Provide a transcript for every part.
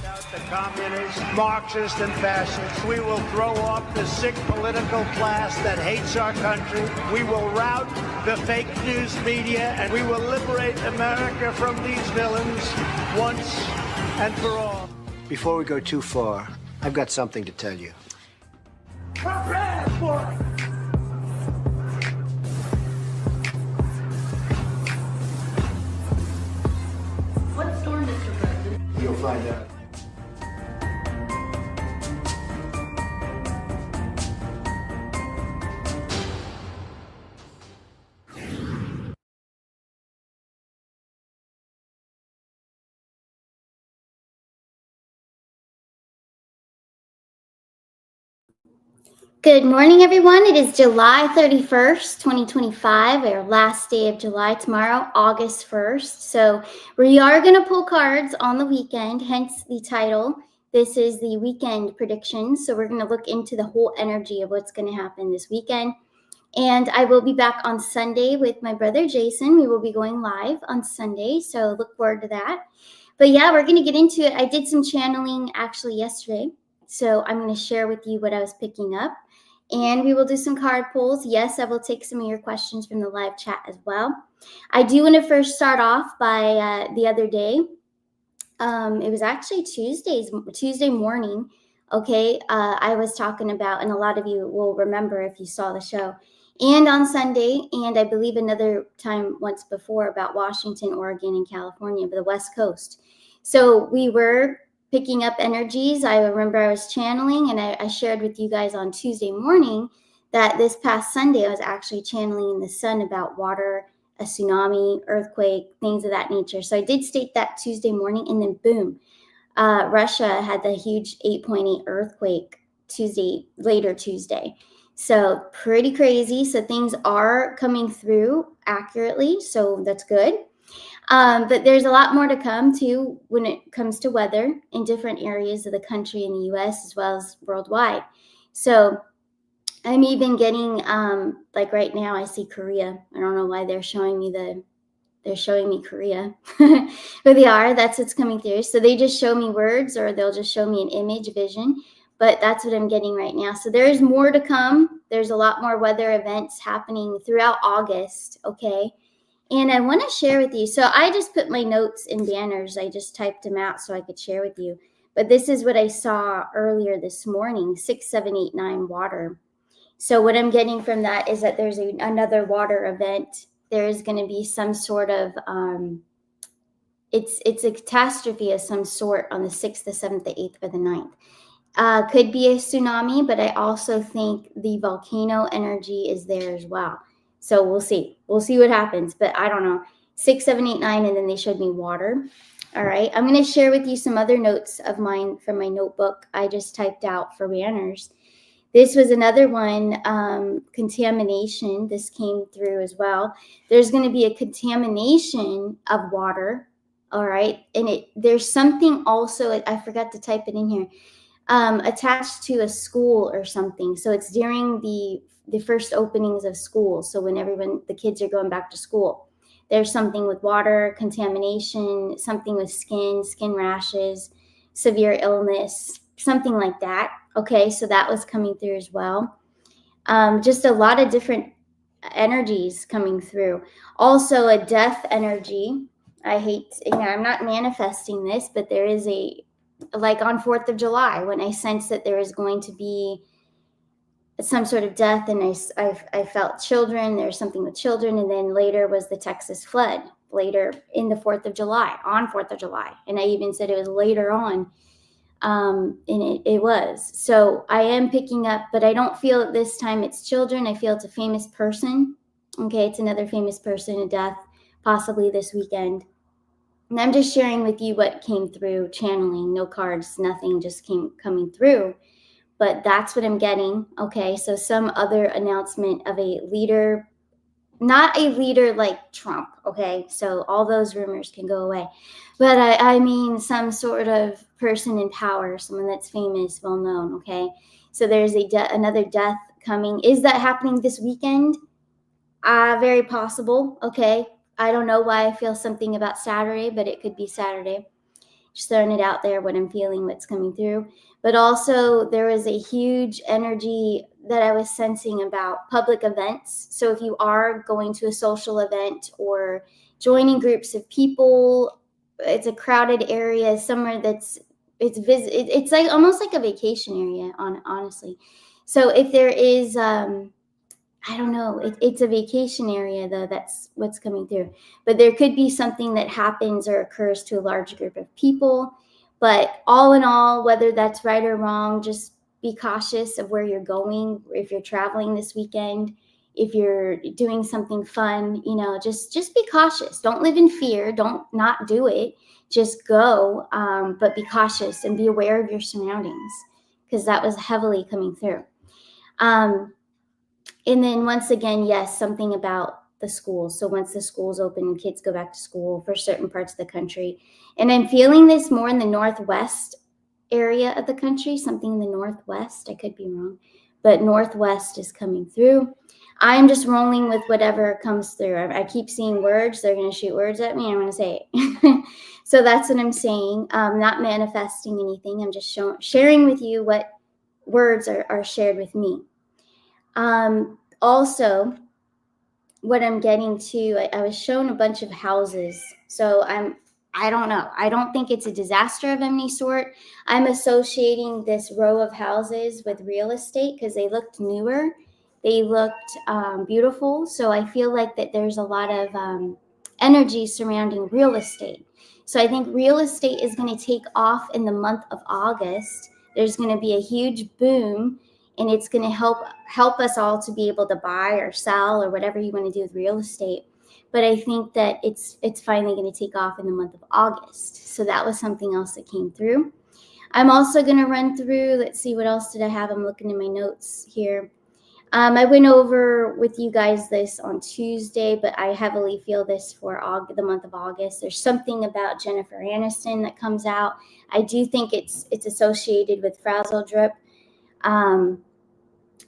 The communists, Marxists, and fascists. We will throw off the sick political class that hates our country. We will rout the fake news media, and we will liberate America from these villains once and for all. Before we go too far, I've got something to tell you. Prepare for it! What storm, Mr. President? You'll find out. Good morning, everyone. It is July 31st, 2025, our last day of July tomorrow, August 1st. So we are going to pull cards on the weekend, hence the title. This is the weekend predictions. So we're going to look into the whole energy of what's going to happen this weekend. And I will be back on Sunday with my brother, Jason. We will be going live on Sunday, so look forward to that. But yeah, we're going to get into it. I did some channeling actually yesterday. So I'm going to share with you what I was picking up. And we will do some card pulls. Yes, I will take some of your questions from the live chat as well. I do want to first start off by the other day. It was actually Tuesday morning. Okay, I was talking about, and a lot of you will remember if you saw the show, and on Sunday, and I believe another time once before about Washington, Oregon, and California, but the West Coast. So we were picking up energies. I remember I was channeling, and I shared with you guys on Tuesday morning that this past Sunday I was actually channeling in the sun about water, a tsunami, earthquake, things of that nature. So I did state that Tuesday morning, and then boom, Russia had the huge 8.8 earthquake later Tuesday. So pretty crazy. So things are coming through accurately. So that's good. But there's a lot more to come too when it comes to weather in different areas of the country in the U.S. as well as worldwide. So I'm even getting like right now I see Korea. I don't know why they're showing me Korea, but they are. That's what's coming through. So they just show me words, or they'll just show me an image, vision. But that's what I'm getting right now. So there's more to come. There's a lot more weather events happening throughout August. Okay. And I want to share with you. So I just put my notes in banners. I just typed them out so I could share with you. But this is what I saw earlier this morning, 6789 water. So what I'm getting from that is that there's another water event. There is going to be some sort of, it's a catastrophe of some sort on the 6th, the 7th, the 8th, or the 9th. Could be a tsunami, but I also think the volcano energy is there as well. So we'll see. We'll see what happens, but I don't know. 6, 7, 8, 9, and then they showed me water. All right. I'm going to share with you some other notes of mine from my notebook I just typed out for banners. This was another one, contamination. This came through as well. There's going to be a contamination of water. All right. And there's something also, I forgot to type it in here, attached to a school or something. So it's during the first openings of school. So when the kids are going back to school, there's something with water, contamination, something with skin rashes, severe illness, something like that. Okay, so that was coming through as well. Just a lot of different energies coming through. Also a death energy. I'm not manifesting this, but there is like on 4th of July, when I sensed that there was going to be some sort of death, and I felt children, there's something with children, and then later was the Texas flood, later in the 4th of July, on 4th of July. And I even said it was later on, and it was. So I am picking up, but I don't feel at this time it's children. I feel it's a famous person. Okay, it's another famous person, a death, possibly this weekend. And I'm just sharing with you what came through, channeling, no cards, nothing, just coming through. But that's what I'm getting. Okay, so some other announcement of a leader, not a leader like Trump. Okay, so all those rumors can go away. But I mean some sort of person in power, someone that's famous, well known. Okay, so there's another death coming. Is that happening this weekend? Very possible. Okay, I don't know why I feel something about Saturday, but it could be Saturday. Just throwing it out there, what I'm feeling, what's coming through. But also there was a huge energy that I was sensing about public events. So if you are going to a social event or joining groups of people, it's a crowded area, somewhere it's like almost like a vacation area, honestly. So if there is, I don't know, it's a vacation area though, that's what's coming through. But there could be something that happens or occurs to a large group of people. But all in all, whether that's right or wrong, just be cautious of where you're going. If you're traveling this weekend, if you're doing something fun, just be cautious. Don't live in fear. Don't not do it. Just go, but be cautious and be aware of your surroundings, because that was heavily coming through. And then once again, yes, something about the schools. So once the schools open and kids go back to school for certain parts of the country. And I'm feeling this more in the Northwest area of the country, something in the Northwest. I could be wrong, but Northwest is coming through. I'm just rolling with whatever comes through. I keep seeing words. They're going to shoot words at me. I'm going to say it. So that's what I'm saying. Not manifesting anything. I'm just sharing with you what words are shared with me. Also, what I'm getting to, I was shown a bunch of houses. So I don't know. I don't think it's a disaster of any sort. I'm associating this row of houses with real estate because they looked newer. They looked beautiful. So I feel like that there's a lot of energy surrounding real estate. So I think real estate is going to take off in the month of August. There's going to be a huge boom, and it's going to help us all to be able to buy or sell or whatever you want to do with real estate. But I think that it's finally going to take off in the month of August. So that was something else that came through. I'm also going to run through, let's see, what else did I have? I'm looking in my notes here. I went over with you guys this on Tuesday, but I heavily feel this for the month of August. There's something about Jennifer Aniston that comes out. I do think it's associated with Frazzle Drip,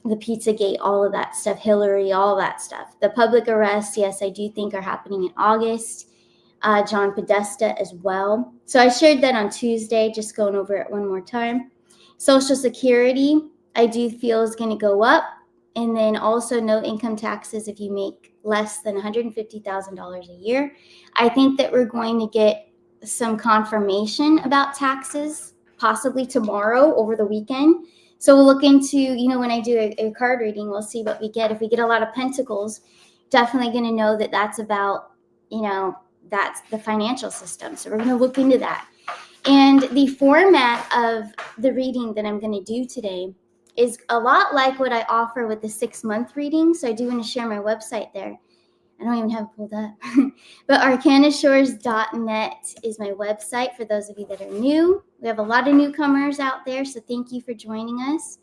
the Pizzagate, all of that stuff, Hillary, all that stuff. The public arrests, yes, I do think are happening in August. John Podesta as well. So I shared that on Tuesday, just going over it one more time. Social Security, I do feel is going to go up. And then also no income taxes if you make less than $150,000 a year. I think that we're going to get some confirmation about taxes, possibly tomorrow over the weekend. So we'll look into, when I do a card reading, we'll see what we get. If we get a lot of pentacles, definitely going to know that that's about, that's the financial system. So we're going to look into that. And the format of the reading that I'm going to do today is a lot like what I offer with the 6-month reading. So I do want to share my website there. I don't even have it pulled up. But arcanashores.net is my website for those of you that are new. We have a lot of newcomers out there, so thank you for joining us.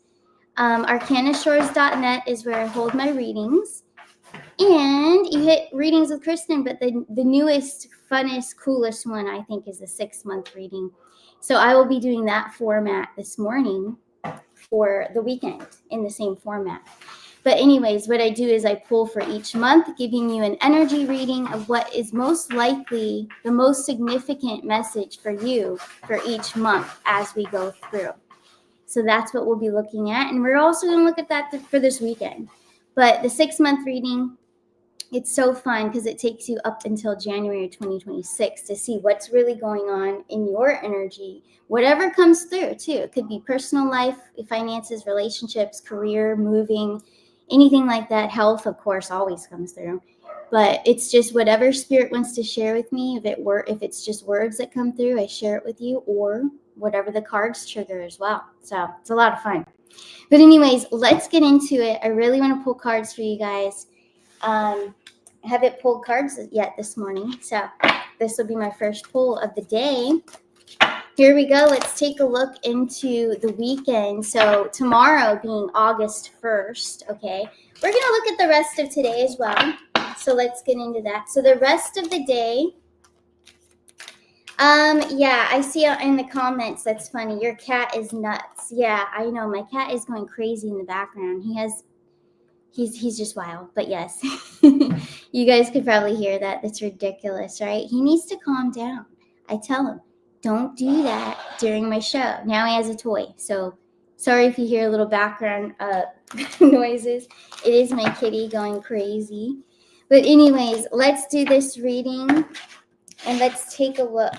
Arcanashores.net is where I hold my readings. And you hit readings with Kristen, but the newest, funnest, coolest one, I think, is the 6-month reading. So I will be doing that format this morning for the weekend in the same format. But anyways, what I do is I pull for each month, giving you an energy reading of what is most likely the most significant message for you for each month as we go through. So that's what we'll be looking at. And we're also going to look at that for this weekend. But the 6-month reading, it's so fun because it takes you up until January 2026 to see what's really going on in your energy, whatever comes through too. It could be personal life, finances, relationships, career, moving, anything like that. Health, of course, always comes through. But it's just whatever spirit wants to share with me. If it's just words that come through, I share it with you, or whatever the cards trigger as well. So it's a lot of fun. But anyways, let's get into it. I really want to pull cards for you guys. I haven't pulled cards yet this morning, so this will be my first pull of the day. Here we go. Let's take a look into the weekend. So tomorrow being August 1st, okay, we're going to look at the rest of today as well. So let's get into that. So the rest of the day, yeah, I see in the comments, that's funny. Your cat is nuts. Yeah, I know. My cat is going crazy in the background. He's just wild, but yes, you guys could probably hear that. That's ridiculous, right? He needs to calm down. I tell him, Don't do that during my show. Now he has a toy. So sorry if you hear a little background noises. It is my kitty going crazy. But anyways, let's do this reading and let's take a look.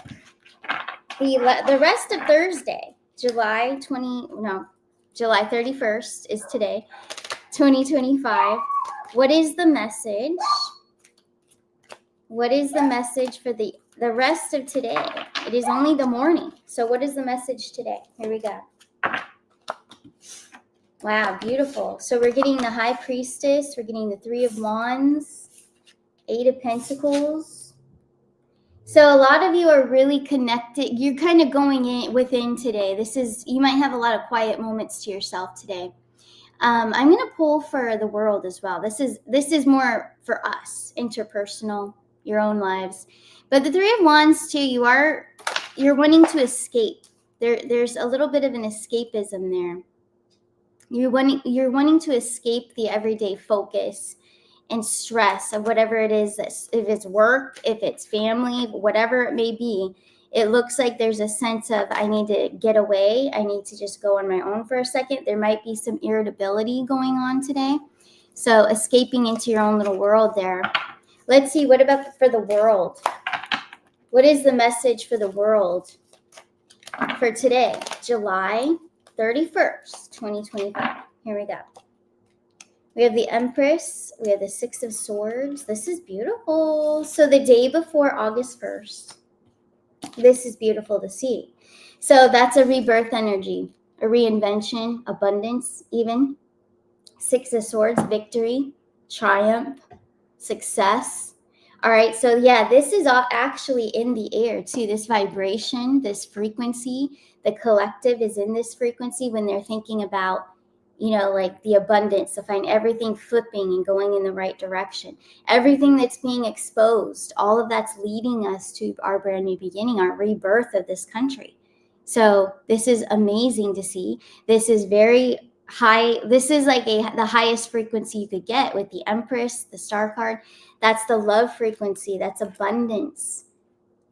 The rest of Thursday, July 31st is today, 2025. What is the message? What is the message for the rest of today? It is only the morning. So what is the message today? Here we go. Wow, beautiful. So we're getting the High Priestess. We're getting the Three of Wands, Eight of Pentacles. So a lot of you are really connected. You're kind of going in within today. You might have a lot of quiet moments to yourself today. I'm going to pull for the world as well. This is more for us, interpersonal, your own lives. But the Three of Wands too, you're wanting to escape. There's a little bit of an escapism there. You're wanting to escape the everyday focus and stress of whatever it is, if it's work, if it's family, whatever it may be. It looks like there's a sense of, I need to get away. I need to just go on my own for a second. There might be some irritability going on today. So escaping into your own little world there. Let's see, what about for the world? What is the message for the world for today, July 31st, 2025? Here we go. We have the Empress. We have the Six of Swords. This is beautiful. So the day before August 1st, this is beautiful to see. So that's a rebirth energy, a reinvention, abundance even. Six of Swords, victory, triumph, success. All right, so yeah, this is all actually in the air too. This vibration, this frequency, the collective is in this frequency when they're thinking about, like the abundance, to find everything flipping and going in the right direction. Everything that's being exposed, all of that's leading us to our brand new beginning, our rebirth of this country. So this is amazing to see. This is very high. This is like the highest frequency you could get with the Empress, the Star card. That's the love frequency. That's abundance.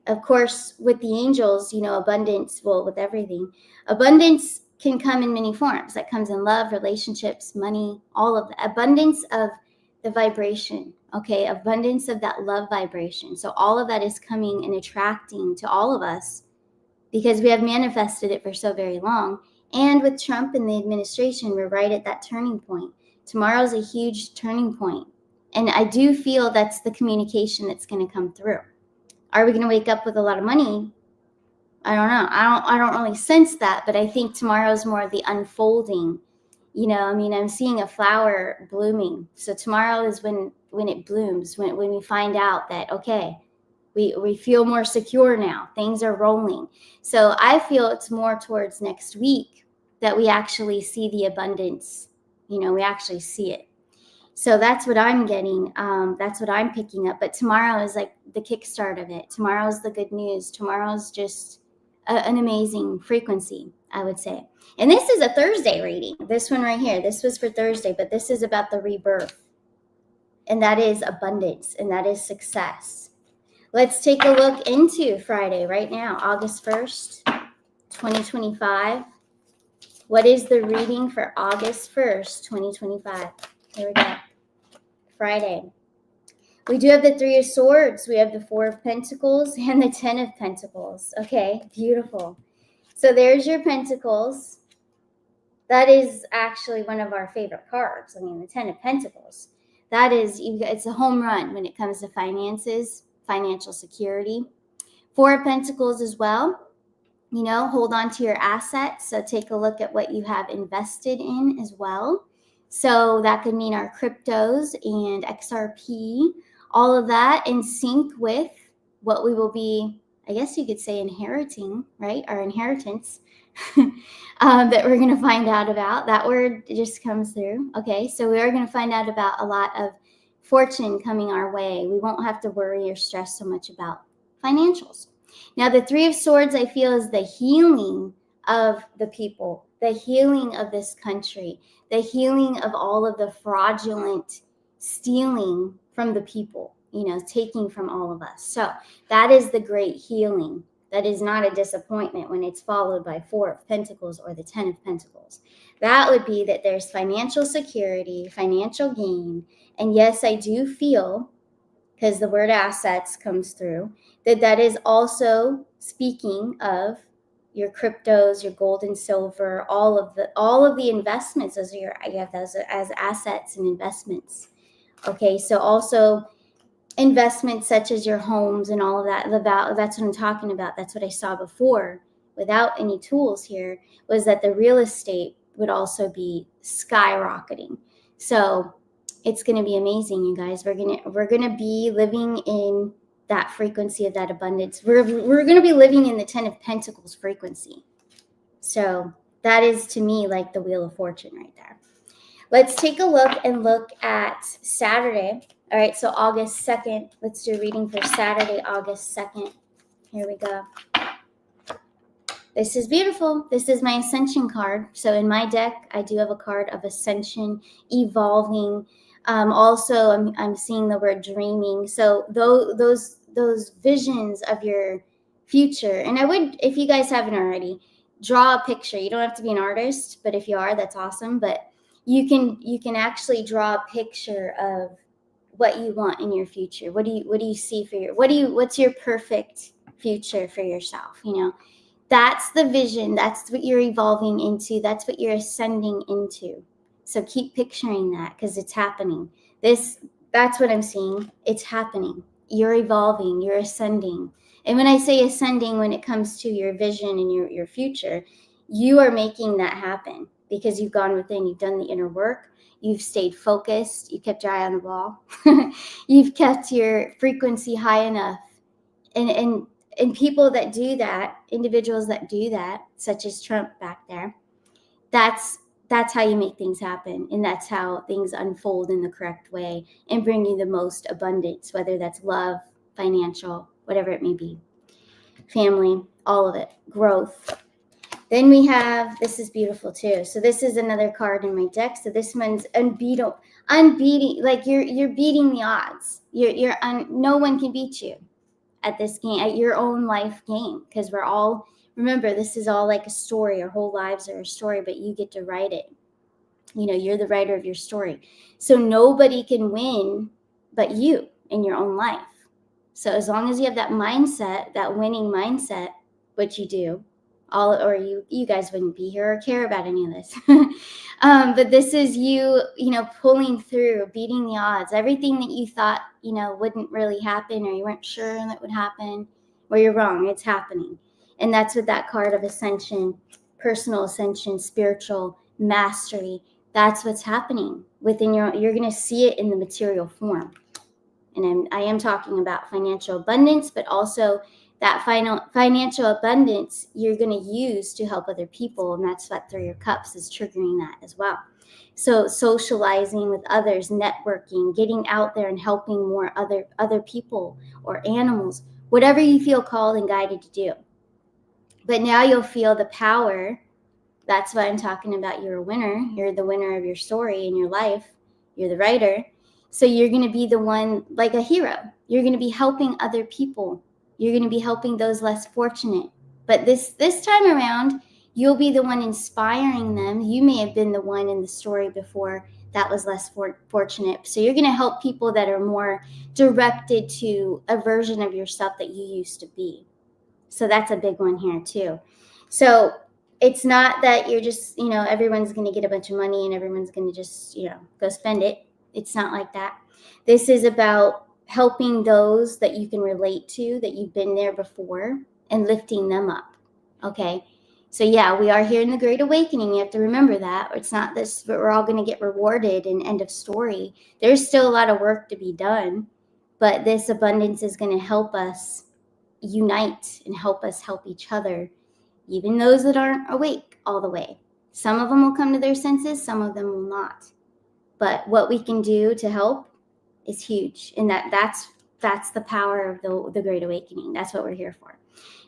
Of course, with the angels, abundance, with everything. Abundance can come in many forms. That comes in love, relationships, money, all of the abundance of the vibration, okay? Abundance of that love vibration. So all of that is coming and attracting to all of us because we have manifested it for so very long. And with Trump and the administration, we're right at that turning point. Tomorrow's a huge turning point. And I do feel that's the communication that's going to come through. Are we going to wake up with a lot of money? I don't know. I don't really sense that, but I think tomorrow's more of the unfolding. I'm seeing a flower blooming. So tomorrow is when it blooms, when we find out that, okay, we feel more secure now. Things are rolling. So I feel it's more towards next week that we actually see the abundance. We actually see it. So that's what I'm getting. That's what I'm picking up. But tomorrow is like the kickstart of it. Tomorrow's the good news. Tomorrow's just an amazing frequency, I would say. And this is a Thursday reading. This one right here. This was for Thursday, but this is about the rebirth. And that is abundance. And that is success. Let's take a look into Friday right now, August 1st, 2025. What is the reading for August 1st, 2025? Here we go. Friday. We do have the Three of Swords. We have the Four of Pentacles and the Ten of Pentacles. Okay, beautiful. So there's your Pentacles. That is actually one of our favorite cards. The Ten of Pentacles. That is, it's a home run when it comes to finances, financial security. Four of Pentacles as well. Hold on to your assets. So take a look at what you have invested in as well. So that could mean our cryptos and XRP, all of that in sync with what we will be, I guess you could say, inheriting, right? Our inheritance that we're going to find out about. That word just comes through. Okay, so we are going to find out about a lot of fortune coming our way. We won't have to worry or stress so much about financials. Now, the Three of Swords, I feel, is the healing of the people, the healing of this country, the healing of all of the fraudulent stealing from the people, taking from all of us. So that is the great healing That is not a disappointment when it's followed by 4 of Pentacles or the 10 of Pentacles. That would be that there's financial security, financial gain. And yes, I do feel, because the word assets comes through, that is also speaking of your cryptos, your gold and silver, all of the investments. Those are you have those as assets and investments. Okay, so also investments such as your homes and all of that. That's what I'm talking about. That's what I saw before without any tools here, was that the real estate would also be skyrocketing. So it's going to be amazing, you guys. We're gonna be living in that frequency of that abundance. We're going to be living in the 10 of Pentacles frequency. So that is, to me, like the Wheel of Fortune right there. Let's take a look at Saturday. All right, so August 2nd. Let's do a reading for Saturday, August 2nd. Here we go. This is beautiful. This is my Ascension card. So in my deck, I do have a card of Ascension, evolving. Also, I'm seeing the word dreaming. So those visions of your future. And I would, if you guys haven't already, draw a picture. You don't have to be an artist, but if you are, that's awesome. But you can actually draw a picture of what you want in your future. What do you see for what's your perfect future for yourself? You know, that's the vision. That's what you're evolving into. That's what you're ascending into. So keep picturing that, because it's happening. That's what I'm seeing. It's happening. You're evolving, you're ascending. And when I say ascending, when it comes to your vision and your future, you are making that happen because you've gone within, you've done the inner work, you've stayed focused, you kept your eye on the ball, you've kept your frequency high enough. And people that do that, individuals that do that, such as Trump back there, that's how you make things happen. And that's how things unfold in the correct way and bring you the most abundance, whether that's love, financial, whatever it may be, family, all of it, growth. Then we have, this is beautiful too. So this is another card in my deck. So this one's unbeating, like you're beating the odds. No one can beat you at this game, at your own life game, because we're all, remember, this is all like a story. Our whole lives are a story, but you get to write it. You know, you're the writer of your story. So nobody can win but you in your own life. So as long as you have that mindset, that winning mindset, which you do, you guys wouldn't be here or care about any of this. But this is you pulling through, beating the odds. Everything that you thought, wouldn't really happen, or you weren't sure that would happen, well, you're wrong. It's happening. And that's what that card of ascension, personal ascension, spiritual mastery, that's what's happening within you're going to see it in the material form. And I am talking about financial abundance, but also that financial abundance you're going to use to help other people. And that's what 3 of Cups is triggering that as well. So socializing with others, networking, getting out there and helping more other people or animals, whatever you feel called and guided to do. But now you'll feel the power. That's why I'm talking about you're a winner. You're the winner of your story in your life. You're the writer. So you're going to be the one, like a hero. You're going to be helping other people. You're going to be helping those less fortunate. But this time around, you'll be the one inspiring them. You may have been the one in the story before that was less fortunate. So you're going to help people that are more directed to a version of yourself that you used to be. So that's a big one here too. So it's not that you're just, everyone's going to get a bunch of money and everyone's going to just, go spend it. It's not like that. This is about helping those that you can relate to, that you've been there before, and lifting them up. Okay. So yeah, we are here in the Great Awakening. You have to remember that. It's not this, but we're all going to get rewarded and end of story. There's still a lot of work to be done, but this abundance is going to help us unite and help us help each other, even those that aren't awake all the way. Some of them will come to their senses, some of them will not. But what we can do to help is huge. And that's the power of the Great Awakening. That's what we're here for.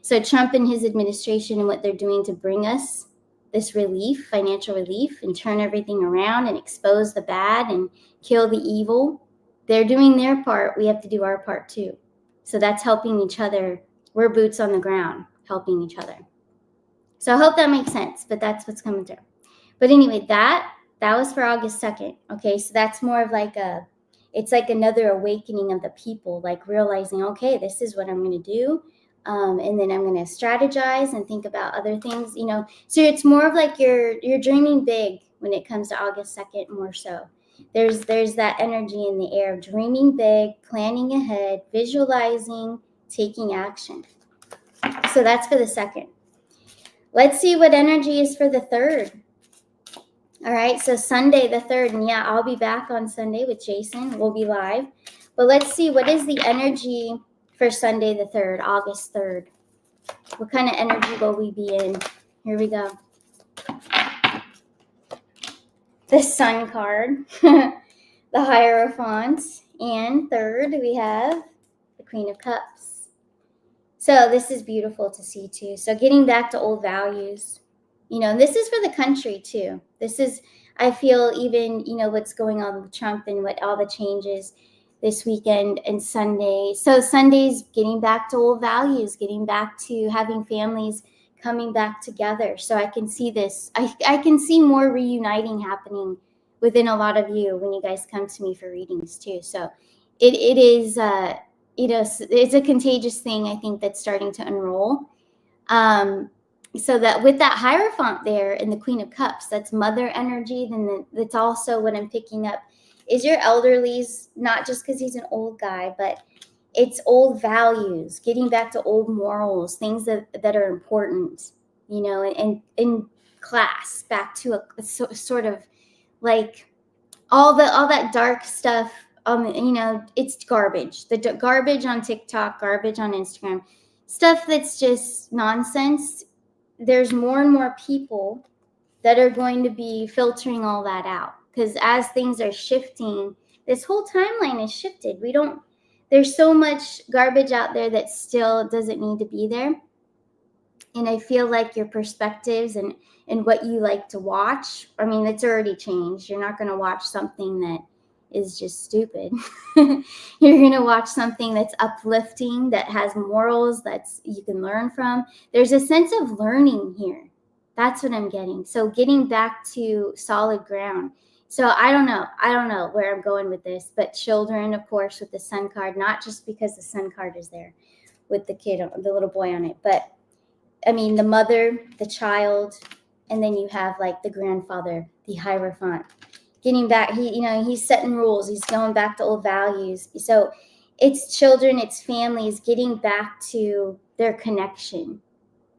So Trump and his administration and what they're doing to bring us this relief, financial relief, and turn everything around and expose the bad and kill the evil, they're doing their part. We have to do our part too. So that's helping each other we're boots on the ground helping each other. So I hope that makes sense, but that's what's coming through. But anyway, that was for August 2nd. Okay, so that's more of like it's like another awakening of the people, like realizing, okay, this is what I'm going to do. And then I'm going to strategize and think about other things, you know. So it's more of like you're dreaming big when it comes to August 2nd, more so. There's that energy in the air of dreaming big, planning ahead, visualizing, taking action. So that's for the 2nd. Let's see what energy is for the 3rd. All right, so Sunday the 3rd, and yeah, I'll be back on Sunday with Jason. We'll be live. But let's see, what is the energy for Sunday the 3rd, August 3rd? What kind of energy will we be in? Here we go. The Sun card, the Hierophant, and 3rd we have the Queen of Cups. So this is beautiful to see too. So getting back to old values, you know, and this is for the country too. This is, I feel, even, you know, what's going on with Trump and what all the changes this weekend and Sunday. So Sunday's getting back to old values, getting back to having families coming back together. So I can see this. I can see more reuniting happening within a lot of you when you guys come to me for readings too. So it is, you know, it's a contagious thing, I think, that's starting to unroll. So that with that Hierophant there and the Queen of Cups, that's mother energy. Then that's also what I'm picking up is your elderlies, not just because he's an old guy, but it's old values, getting back to old morals, things that are important, you know, and in class, back to a sort of like all that dark stuff. You know, it's garbage. The garbage on TikTok, garbage on Instagram, stuff that's just nonsense. There's more and more people that are going to be filtering all that out, because as things are shifting, this whole timeline is shifted. There's so much garbage out there that still doesn't need to be there. And I feel like your perspectives and what you like to watch, I mean, it's already changed. You're not going to watch something that is just stupid. You're going to watch something that's uplifting, that has morals, that's you can learn from. There's a sense of learning here. That's what I'm getting. So getting back to solid ground. So I don't know where I'm going with this, but children, of course, with the Sun card, not just because the Sun card is there with the kid, the little boy on it, but I mean, the mother, the child, and then you have like the grandfather, the Hierophant. Getting back, he's setting rules. He's going back to old values. So it's children, it's families getting back to their connection,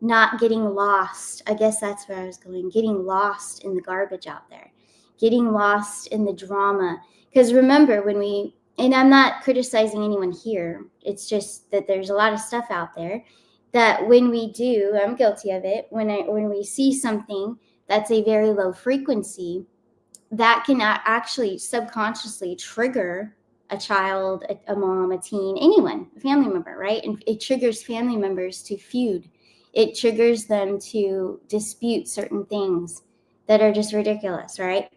not getting lost. I guess that's where I was going, getting lost in the garbage out there, getting lost in the drama. Because remember, and I'm not criticizing anyone here, it's just that there's a lot of stuff out there that when we do, I'm guilty of it, when we see something that's a very low frequency, that can actually subconsciously trigger a child, a mom, a teen, anyone, a family member, right? And it triggers family members to feud. It triggers them to dispute certain things that are just ridiculous, right?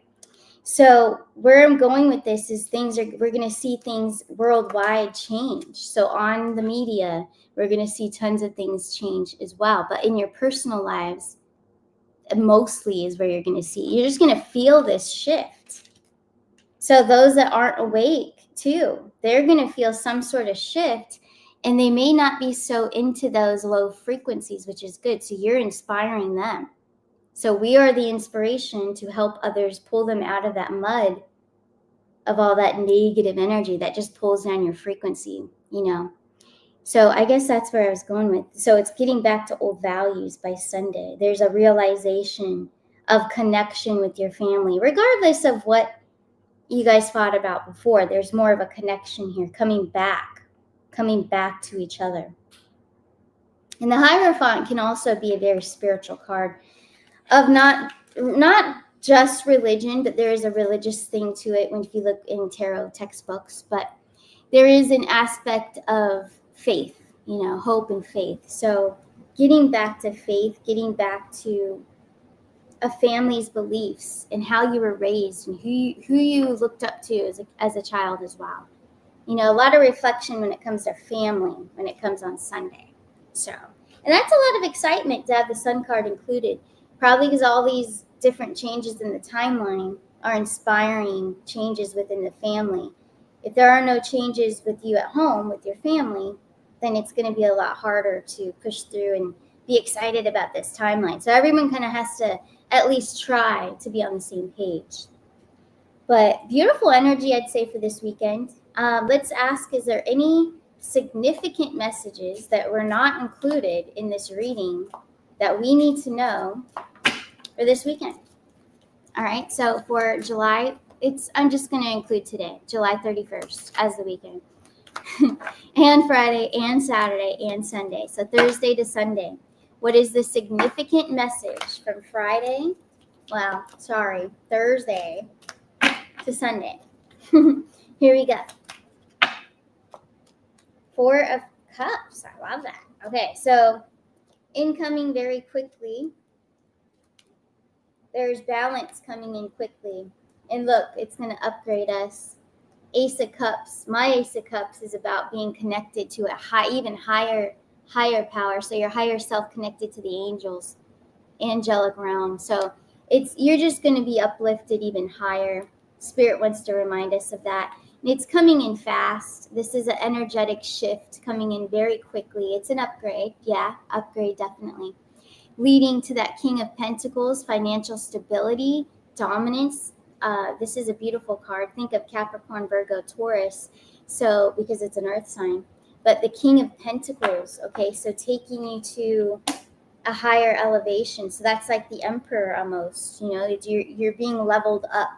So where I'm going with this is we're going to see things worldwide change. So on the media, we're going to see tons of things change as well. But in your personal lives, mostly is where you're going to see. You're just going to feel this shift. So those that aren't awake too, they're going to feel some sort of shift, and they may not be so into those low frequencies, which is good. So you're inspiring them. So we are the inspiration to help others pull them out of that mud of all that negative energy that just pulls down your frequency, you know. So I guess that's where I was going with. So it's getting back to old values by Sunday. There's a realization of connection with your family, regardless of what you guys thought about before. There's more of a connection here, coming back to each other. And the Hierophant can also be a very spiritual card of not just religion, but there is a religious thing to it if you look in tarot textbooks. But there is an aspect of faith, you know, hope and faith. So getting back to faith, getting back to a family's beliefs and how you were raised and who you looked up to as a child as well. You know, a lot of reflection when it comes to family, when it comes on Sunday. So, and that's a lot of excitement to have the Sun card included, probably because all these different changes in the timeline are inspiring changes within the family. If there are no changes with you at home, with your family, then it's going to be a lot harder to push through and be excited about this timeline. So everyone kind of has to at least try to be on the same page. But beautiful energy, I'd say, for this weekend. Let's ask, is there any significant messages that were not included in this reading that we need to know for this weekend? All right, so for July, I'm just going to include today, July 31st, as the weekend. And Friday and Saturday and Sunday. So Thursday to Sunday. What is the significant message from Thursday to Sunday? Here we go. 4 of Cups. I love that. Okay, so incoming very quickly. There's balance coming in quickly. And look, it's going to upgrade us. Ace of Cups. My Ace of Cups is about being connected to a even higher power. So your higher self connected to the angels, angelic realm. So you're just going to be uplifted even higher. Spirit wants to remind us of that. And it's coming in fast. This is an energetic shift coming in very quickly. It's an upgrade. Yeah, upgrade definitely. Leading to that King of Pentacles, financial stability, dominance. This is a beautiful card. Think of Capricorn, Virgo, Taurus. So because it's an earth sign. But the King of Pentacles, okay, so taking you to a higher elevation. So that's like the Emperor almost, you're being leveled up.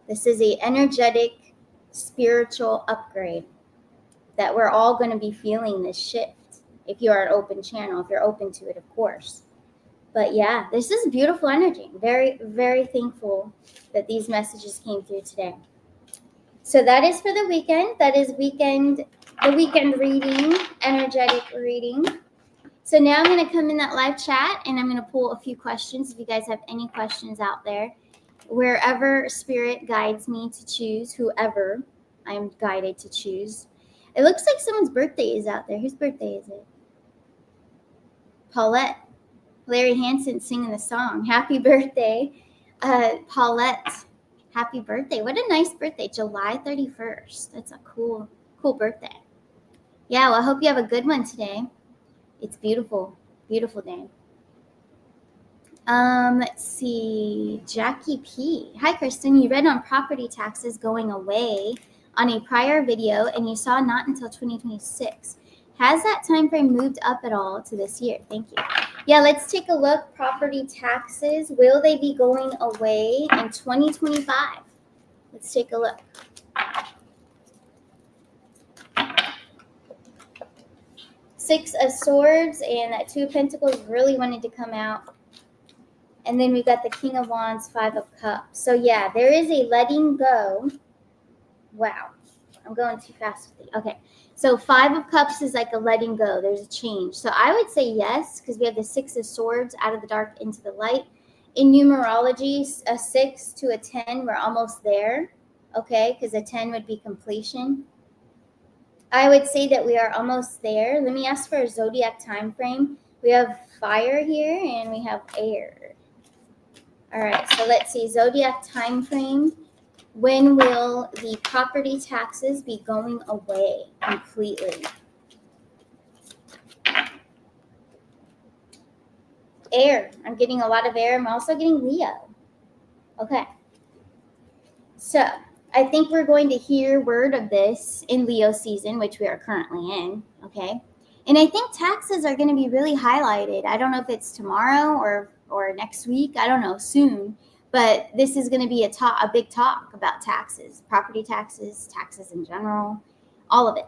This is a energetic, spiritual upgrade that we're all going to be feeling this shift. If you are an open channel, if you're open to it, of course. But yeah, this is beautiful energy. Very, very thankful that these messages came through today. So that is for the weekend. That is the weekend reading, energetic reading. So now I'm going to come in that live chat and I'm going to pull a few questions. If you guys have any questions out there, wherever Spirit guides me to choose, whoever I'm guided to choose. It looks like someone's birthday is out there. Whose birthday is it? Paulette. Larry Hansen singing the song. Happy birthday, Paulette. Happy birthday. What a nice birthday. July 31st. That's a cool birthday. Yeah, well, I hope you have a good one today. It's beautiful. Beautiful day. Let's see. Jackie P. Hi, Kristen. You read on property taxes going away on a prior video, and you saw not until 2026. Has that time frame moved up at all to this year? Thank you. Yeah, let's take a look. Property taxes, will they be going away in 2025? Let's take a look. Six of Swords and that Two of Pentacles really wanted to come out. And then we've got the King of Wands, Five of Cups. So yeah, there is a letting go. Wow, I'm going too fast with it. Okay. So Five of Cups is like a letting go. There's a change. So I would say yes, because we have the Six of Swords out of the dark into the light. In numerology, a 6 to a 10, we're almost there, okay, because a 10 would be completion. I would say that we are almost there. Let me ask for a zodiac time frame. We have fire here and we have air. All right, so let's see, zodiac time frame. When will the property taxes be going away completely? Air. I'm getting a lot of air. I'm also getting Leo. Okay. So I think we're going to hear word of this in Leo season, which we are currently in. Okay. And I think taxes are going to be really highlighted. I don't know if it's tomorrow or next week. I don't know, soon. But this is going to be a big talk about taxes, property taxes, taxes in general, all of it.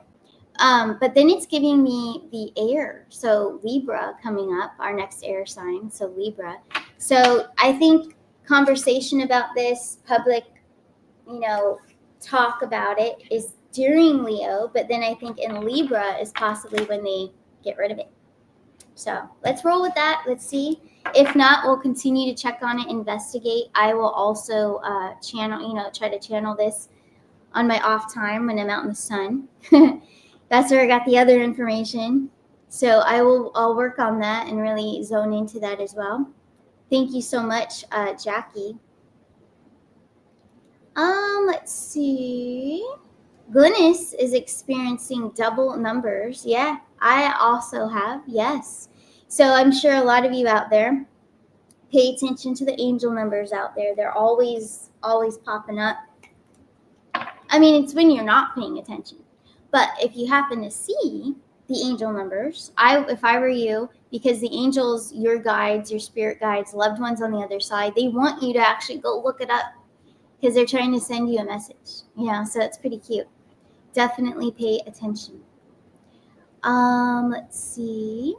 But then it's giving me the air. So Libra coming up, our next air sign. So Libra. So I think conversation about this, public, talk about it is during Leo. But then I think in Libra is possibly when they get rid of it. So let's roll with that. Let's see. If not, we'll continue to check on it, investigate. I will also try to channel this on my off time when I'm out in the sun. That's where I got the other information. So I'll work on that and really zone into that as well. Thank you so much, Jackie. Let's see. Glynis is experiencing double numbers. Yeah, I also have. Yes. So I'm sure a lot of you out there pay attention to the angel numbers out there. They're always popping up. I mean, it's when you're not paying attention. But if you happen to see the angel numbers, if I were you, because the angels, your guides, your spirit guides, loved ones on the other side, they want you to actually go look it up because they're trying to send you a message. Yeah, so it's pretty cute. Definitely pay attention. Let's see.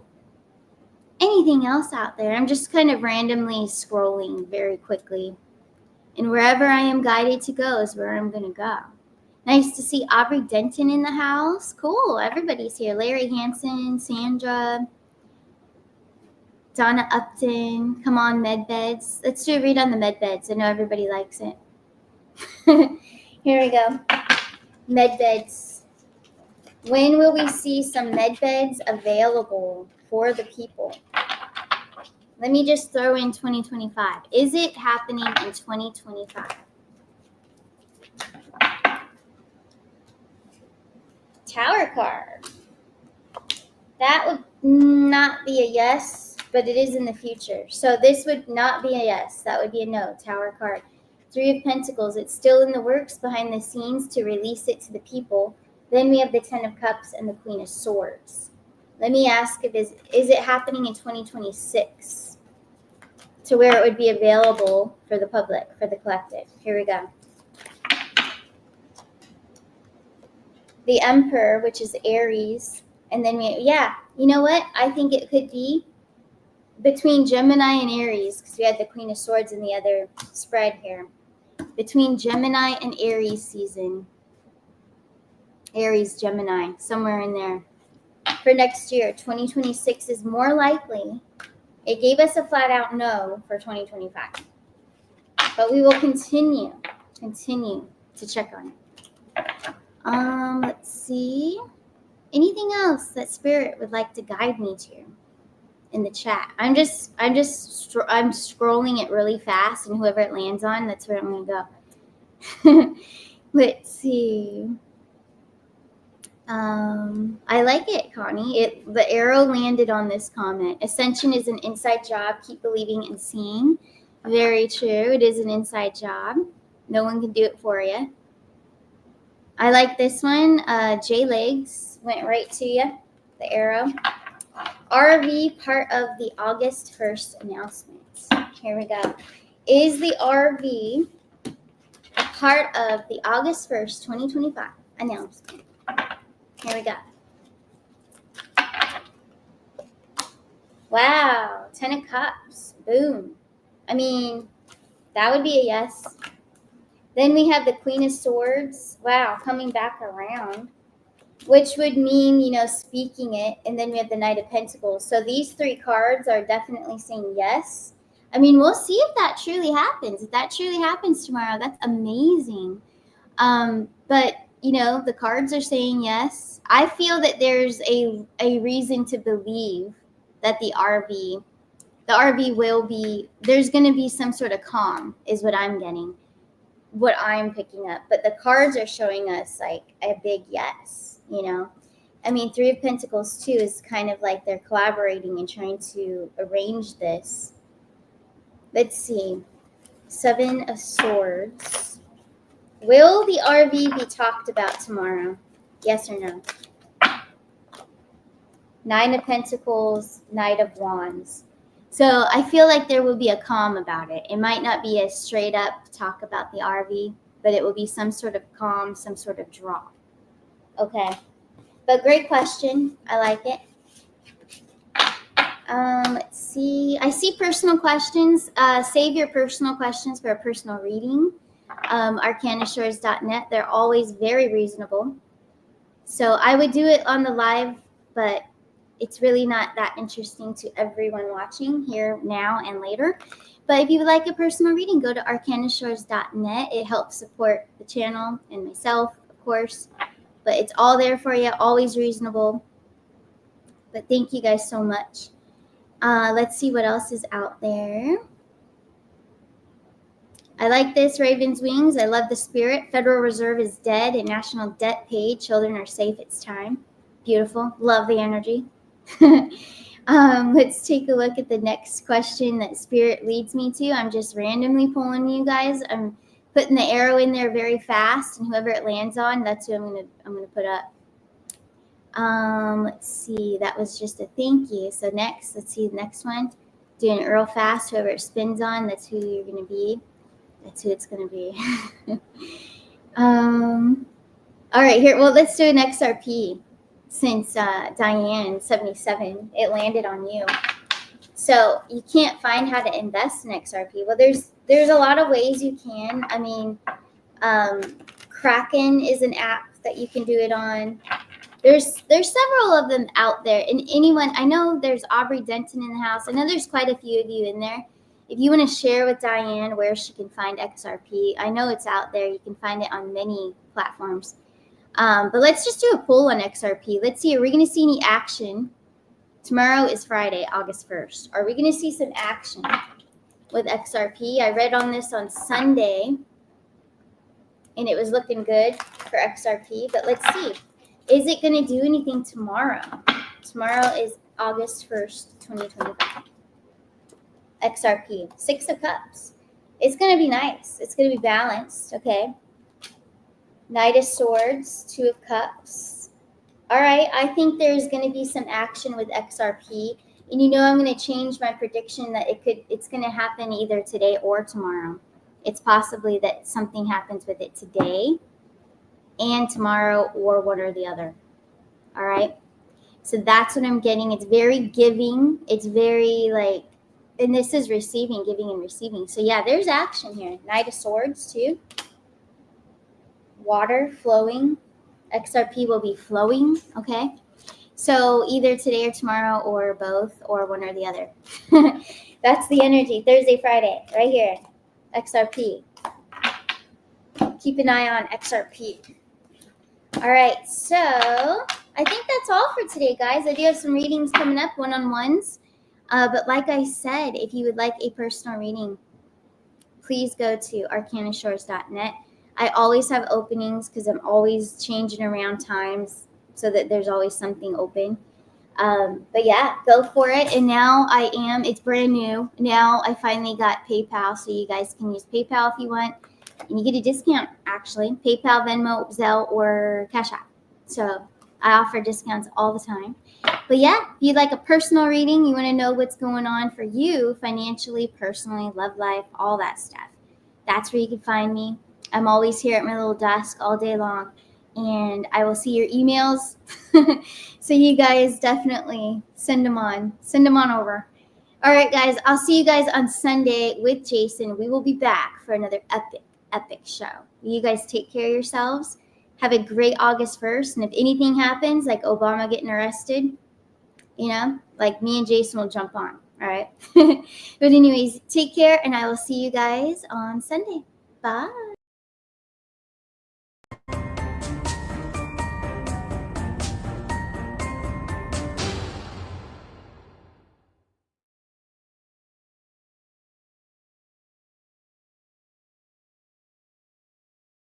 Anything else out there? I'm just kind of randomly scrolling very quickly. And wherever I am guided to go is where I'm going to go. Nice to see Aubrey Denton in the house. Cool. Everybody's here. Larry Hansen, Sandra, Donna Upton. Come on, med beds. Let's do a read on the med beds. I know everybody likes it. Here we go. Med beds. When will we see some med beds available for the people? Let me just throw in 2025. Is it happening in 2025? Tower card. That would not be a yes, but it is in the future. So this would not be a yes. That would be a no. Tower card. 3 of Pentacles. It's still in the works behind the scenes to release it to the people. Then we have the 10 of Cups and the Queen of Swords. Let me ask if is it happening in 2026 to where it would be available for the public, for the collective. Here we go. The Emperor, which is Aries. And then you know what? I think it could be between Gemini and Aries, because we had the Queen of Swords in the other spread here. Between Gemini and Aries season. Aries, Gemini, somewhere in there. For next year, 2026 is more likely. It gave us a flat out no for 2025. But we will continue to check on it. Let's see. Anything else that Spirit would like to guide me to in the chat? I'm scrolling it really fast, and whoever it lands on, that's where I'm gonna go. Let's see. I like it, Connie. The arrow landed on this comment. Ascension is an inside job. Keep believing and seeing. Very true. It is an inside job. No one can do it for you. I like this one. J Legs went right to you. The arrow. RV part of the August 1st announcements. Here we go. Is the RV a part of the August 1st, 2025 announcement? Here we go. Wow. 10 of Cups. Boom. I mean, that would be a yes. Then we have the Queen of Swords. Wow, coming back around. Which would mean, speaking it. And then we have the Knight of Pentacles. So these 3 cards are definitely saying yes. I mean, we'll see if that truly happens. If that truly happens tomorrow, that's amazing. But, the cards are saying yes. I feel that there's a reason to believe that the RV will be, there's going to be some sort of calm is what I'm getting, what I'm picking up. But the cards are showing us like a big yes, I mean, 3 of Pentacles too is kind of like they're collaborating and trying to arrange this. Let's see. 7 of Swords. Will the RV be talked about tomorrow? Yes or no? 9 of Pentacles, Knight of Wands. So I feel like there will be a calm about it. It might not be a straight up talk about the RV, but it will be some sort of calm, some sort of draw. Okay. But great question. I like it. Let's see. I see personal questions. Save your personal questions for a personal reading. Arcanashores.net. They're always very reasonable. So I would do it on the live, but it's really not that interesting to everyone watching here now and later. But if you would like a personal reading, go to arcanashores.net. It helps support the channel and myself, of course. But it's all there for you, always reasonable. But thank you guys so much. Let's see what else is out there. I like this, Raven's Wings. I love the spirit. Federal Reserve is dead and national debt paid. Children are safe. It's time. Beautiful. Love the energy. Let's take a look at the next question that Spirit leads me to. I'm just randomly pulling you guys. I'm putting the arrow in there very fast, and whoever it lands on, that's who I'm gonna put up. Let's see. That was just a thank you. So next, let's see the next one. Doing it real fast. Whoever it spins on, that's who you're gonna be. That's who it's gonna be. All right, here. Well, let's do an XRP. Since Diane 77, it landed on you. So you can't find how to invest in XRP. Well, there's a lot of ways you can. I mean, Kraken is an app that you can do it on. There's several of them out there. And anyone, I know there's Aubrey Denton in the house. I know there's quite a few of you in there. If you want to share with Diane where she can find XRP, I know it's out there. You can find it on many platforms. But let's just do a poll on XRP. Let's see, are we going to see any action? Tomorrow is Friday, August 1st. Are we going to see some action with XRP? I read on this on Sunday, and it was looking good for XRP. But let's see. Is it going to do anything tomorrow? Tomorrow is August 1st, 2025. XRP, 6 of Cups. It's going to be nice. It's going to be balanced, okay? Knight of Swords, 2 of Cups. All right, I think there's going to be some action with XRP. And you know I'm going to change my prediction that it's going to happen either today or tomorrow. It's possibly that something happens with it today and tomorrow or one or the other. All right? So that's what I'm getting. It's very giving. It's very like, and this is receiving, giving and receiving. So yeah, there's action here. Knight of Swords too. Water flowing. XRP will be flowing, okay? So either today or tomorrow or both or one or the other. That's the energy. Thursday, Friday, right here. XRP. Keep an eye on XRP. All right, so I think that's all for today, guys. I do have some readings coming up, one-on-ones. But like I said, if you would like a personal reading, please go to arcanashores.net. I always have openings because I'm always changing around times so that there's always something open. But yeah, go for it. And now it's brand new. Now I finally got PayPal, so you guys can use PayPal if you want. And you get a discount, actually. PayPal, Venmo, Zelle, or Cash App. So I offer discounts all the time. But yeah, if you'd like a personal reading, you want to know what's going on for you financially, personally, love life, all that stuff. That's where you can find me. I'm always here at my little desk all day long, and I will see your emails. So you guys definitely send them on over. All right, guys, I'll see you guys on Sunday with Jason. We will be back for another epic show. You guys take care of yourselves. Have a great August 1st. And if anything happens, like Obama getting arrested, like me and Jason will jump on. All right. But anyways, take care, and I will see you guys on Sunday. Bye.